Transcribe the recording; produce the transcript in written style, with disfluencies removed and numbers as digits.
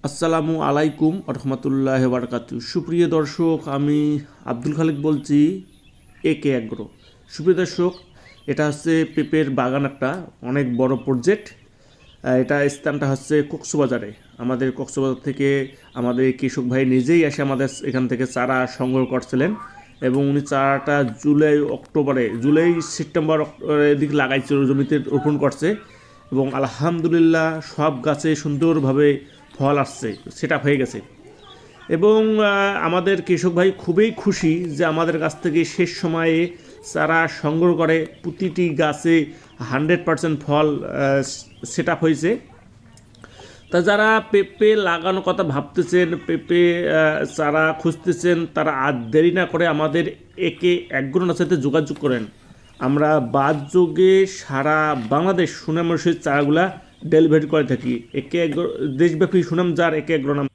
আসসালামু আলাইকুম রহমতুল্লাহ বারকাতু। সুপ্রিয় দর্শক, আমি আব্দুল খালিক বলছি, একে অ্যাগ্রো। সুপ্রিয় দর্শক, এটা হচ্ছে পেঁপের বাগান, একটা অনেক বড় প্রজেক্ট। এটা স্থানটা হচ্ছে কক্সবাজারে। আমাদের কক্সবাজার থেকে আমাদের এই কৃষক ভাই নিজেই এসে আমাদের এখান থেকে চারা সংগ্রহ করছিলেন, এবং উনি চারাটা জুলাই সেপ্টেম্বর এদিকে লাগাইছিল, জমিতে রোপণ করছে, এবং আলহামদুলিল্লাহ সব গাছে সুন্দরভাবে ফল আসছে, সেটা হয়ে গেছে। এবং আমাদের কৃষক ভাই খুবই খুশি যে আমাদের কাছ থেকে শেষ সময়ে চারা সংগ্রহ করে প্রতিটি গাছে 100% ফল সেট আপ হয়েছে। তা যারা পেঁপে লাগানোর কথা ভাবতেছেন, পেঁপে চারা খুঁজতেছেন, তারা আর দেরি না করে আমাদের একে অ্যাগ্রোর সাথে যোগাযোগ করেন। আমরা বাদযোগে সারা বাংলাদেশ সুনামের চারাগুলা ডেলিভারি করে থাকি। একে অ্যাগ্রো দেশব্যাপী সুনাম যার একে অ্যাগ্রো নাম।